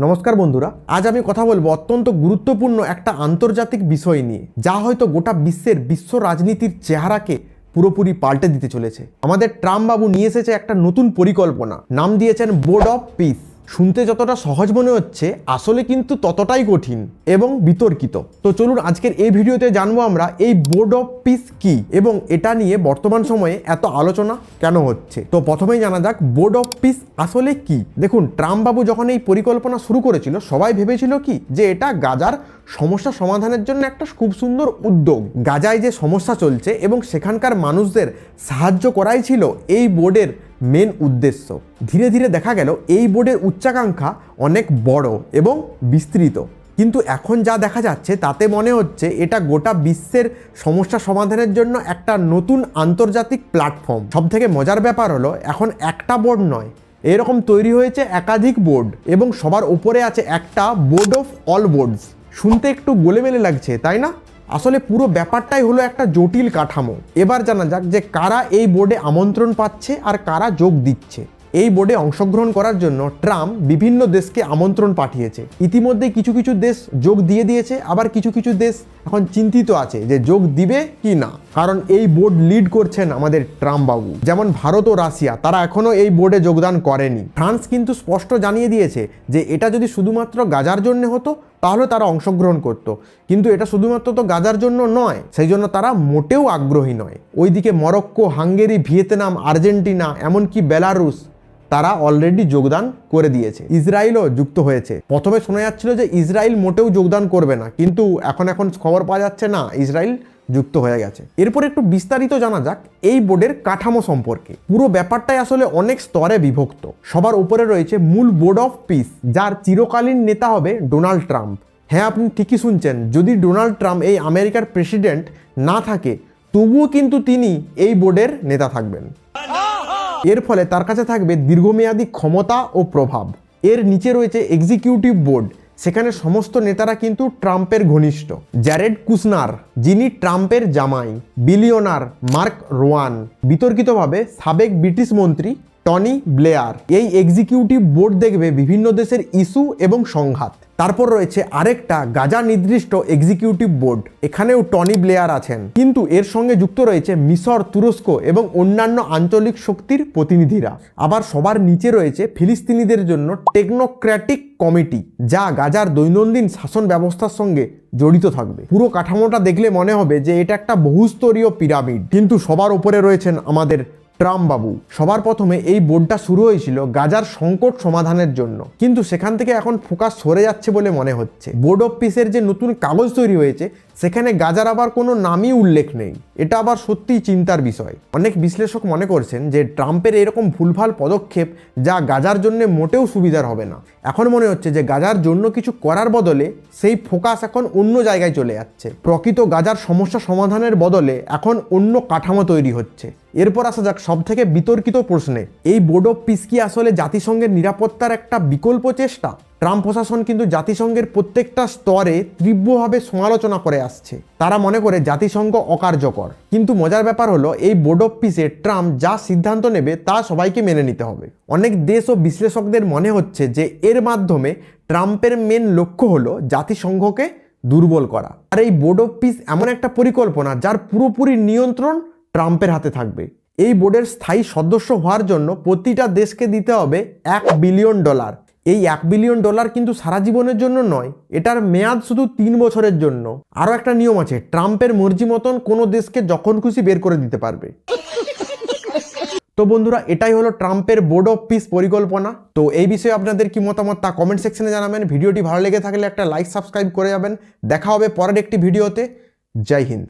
নমস্কার বন্ধুরা, আজ আমি কথা বলবো অত্যন্ত গুরুত্বপূর্ণ একটা আন্তর্জাতিক বিষয় নিয়ে, যা হয়তো গোটা বিশ্ব রাজনীতির চেহারাকে পুরোপুরি পাল্টে দিতে চলেছে। আমাদের ট্রাম্প বাবু নিয়ে এসেছে একটা নতুন পরিকল্পনা, নাম দিয়েছেন বোর্ড অফ পিস। শুনতে যতটা সহজ মনে হচ্ছে, আসলে কিন্তু ততটাই কঠিন এবং বিতর্কিত। তো চলুন আজকের এই ভিডিওতে জানবো আমরা এই বোর্ড অফ পিস কি এবং এটা নিয়ে বর্তমান সময়ে এত আলোচনা কেন হচ্ছে। তো প্রথমেই জানা যাক বোর্ড অফ পিস আসলে কি। দেখুন, ট্রাম্প বাবু যখন এই পরিকল্পনা শুরু করেছিল, সবাই ভেবেছিল কি যে এটা গাজার সমস্যা সমাধানের জন্য একটা খুব সুন্দর উদ্যোগ। গাজায় যে সমস্যা চলছে এবং সেখানকার মানুষদের সাহায্য করাই ছিল এই বোর্ডের মেন উদ্দেশ্য। ধীরে ধীরে দেখা গেল এই বোর্ডের উচ্চাকাঙ্ক্ষা অনেক বড় এবং বিস্তৃত, কিন্তু এখন যা দেখা যাচ্ছে তাতে মনে হচ্ছে এটা গোটা বিশ্বের সমস্যা সমাধানের জন্য একটা নতুন আন্তর্জাতিক প্ল্যাটফর্ম। সবথেকে মজার ব্যাপার হলো, এখন একটা বোর্ড নয়, এরকম তৈরি হয়েছে একাধিক বোর্ড এবং সবার উপরে আছে একটা বোর্ড অফ অল বোর্ডস। শুনতে একটু গোলেমেলে লাগছে, তাই না? আসলে পুরো ব্যাপারটাই হলো একটা জটিল কাঠামো। এবার জানা যাক যে কারা এই বোর্ডে আমন্ত্রণ পাচ্ছে আর কারা যোগ দিচ্ছে। এই বোর্ডে অংশগ্রহণ করার জন্য ট্রাম্প বিভিন্ন দেশকে আমন্ত্রণ পাঠিয়েছে। ইতিমধ্যে কিছু কিছু দেশ যোগ দিয়ে দিয়েছে, আবার কিছু কিছু দেশ এখন চিন্তিত আছে যে যোগ দিবে কি না, কারণ এই বোর্ড লিড করছেন আমাদের ট্রাম্প বাবু। যেমন ভারত ও রাশিয়া, তারা এখনো এই বোর্ডে যোগদান করেনি। ফ্রান্স কিন্তু স্পষ্ট জানিয়ে দিয়েছে যে এটা যদি শুধুমাত্র গাজার জন্য হতো তাহলে তারা অংশগ্রহণ করত, কিন্তু এটা শুধুমাত্র তো গাজার জন্য নয়, সেই জন্য তারা মোটেও আগ্রহী নয়। ওইদিকে মরক্কো, হাঙ্গেরি, ভিয়েতনাম, আর্জেন্টিনা, এমনকি বেলারুস, তারা অলরেডি যোগদান করে দিয়েছে। ইসরায়েলও যুক্ত হয়েছে। প্রথমে শোনা যাচ্ছিল যে ইসরায়েল মোটেও যোগদান করবে না, কিন্তু এখন খবর পাওয়া যাচ্ছে না, ইসরায়েল যুক্ত হয়ে গেছে। এরপর একটু বিস্তারিত জানা যাক এই বোর্ডের কাঠামো সম্পর্কে। পুরো ব্যাপারটাই আসলে অনেক স্তরে বিভক্ত। সবার উপরে রয়েছে মূল বোর্ড অফ পিস, যার চিরকালীন নেতা হবে ডোনাল্ড ট্রাম্প। হ্যাঁ, আপনি ঠিকই শুনছেন, যদি ডোনাল্ড ট্রাম্প এই আমেরিকার প্রেসিডেন্ট না থাকে, তবুও কিন্তু তিনি এই বোর্ডের নেতা থাকবেন। এর ফলে তার কাছে থাকবে দীর্ঘমেয়াদী ক্ষমতা ও প্রভাব। এর নিচে রয়েছে এক্সিকিউটিভ বোর্ড, সেখানে সমস্ত নেতারা কিন্তু ট্রাম্পের ঘনিষ্ঠ। জ্যারেড কুশনার, যিনি ট্রাম্পের জামাই, বিলিয়নার মার্ক রোয়ান, বিতর্কিতভাবে সাবেক ব্রিটিশ মন্ত্রী টনি ব্লেয়ার। এই এক্সিকিউটিভ বোর্ড দেখবে বিভিন্ন দেশের ইস্যু এবং সংঘাত। তারপর রয়েছে আরেকটা গাজা নির্দিষ্ট এক্সিকিউটিভ বোর্ড, এখানেও টনি ব্লেয়ার আছেন, কিন্তু এর সঙ্গে যুক্ত রয়েছে মিশর, তুরস্ক এবং অন্যান্য আঞ্চলিক শক্তির প্রতিনিধিরা। আবার সবার নিচে রয়েছে ফিলিস্তিনিদের জন্য টেকনোক্র্যাটিক কমিটি, যা গাজার দৈনন্দিন শাসন ব্যবস্থার সঙ্গে জড়িত থাকবে। পুরো কাঠামোটা দেখলে মনে হবে যে এটা একটা বহুস্তরীয় পিরামিড, কিন্তু সবার উপরে রয়েছেন আমাদের ট্রাম্প বাবু। সবার প্রথমে এই বোর্ডটা শুরু হয়েছিল গাজার সংকট সমাধানের জন্য, কিন্তু সেখান থেকে এখন ফোকাস সরে যাচ্ছে বলে মনে হচ্ছে। বোর্ড অফ পিসের যে নতুন কাগজ তৈরি হয়েছে, সেখানে গাজার আবার কোনো নামই উল্লেখ নেই। এটা আবার সত্যিই চিন্তার বিষয়। অনেক বিশ্লেষক মনে করছেন যে ট্রাম্পের এরকম ভুলভাল পদক্ষেপ, যা গাজার জন্য মোটেও সুবিধার হবে না। এখন মনে হচ্ছে যে গাজার জন্য কিছু করার বদলে সেই ফোকাস এখন অন্য জায়গায় চলে যাচ্ছে। প্রকৃত গাজার সমস্যা সমাধানের বদলে এখন অন্য কাঠামো তৈরি হচ্ছে। এরপর আসা যাক সব থেকে বিতর্কিত প্রশ্নে, এই বোর্ড অফ পিস কি আসলে জাতিসংঘের নিরাপত্তার একটা বিকল্প চেষ্টা? ট্রাম্প প্রশাসন কিন্তু জাতিসংঘের প্রত্যেকটা স্তরে তীব্রভাবে সমালোচনা করে আসছে। তারা মনে করে জাতিসংঘ অকার্যকর। কিন্তু মজার ব্যাপার হলো, এই বোর্ড অফ পিসে ট্রাম্প যা সিদ্ধান্ত নেবে তা সবাইকে মেনে নিতে হবে। অনেক দেশ ও বিশ্লেষকদের মনে হচ্ছে যে এর মাধ্যমে ট্রাম্পের মেন লক্ষ্য হলো জাতিসংঘকে দুর্বল করা। আর এই বোর্ড অফ পিস এমন একটা পরিকল্পনা যার পুরোপুরি নিয়ন্ত্রণ ট্রাম্পের হাতে থাকবে। এই বোর্ডের স্থায়ী সদস্য হওয়ার জন্য প্রতিটা দেশকে দিতে হবে $1 বিলিয়ন। এই $1 বিলিয়ন কিন্তু সারা জীবনের জন্য নয়, এটার মেয়াদ শুধু 3 বছরের জন্য। আরও একটা নিয়ম আছে, ট্রাম্পের মর্জি মতন কোনো দেশকে যখন খুশি বের করে দিতে পারবে। তো বন্ধুরা, এটাই হলো ট্রাম্পের বোর্ড অফ পিস পরিকল্পনা। তো এই বিষয়ে আপনাদের কি মতামত তা কমেন্ট সেকশনে জানাবেন। ভিডিওটি ভালো লেগে থাকলে একটা লাইক, সাবস্ক্রাইব করে যাবেন। দেখা হবে পরের একটি ভিডিওতে। জয় হিন্দ।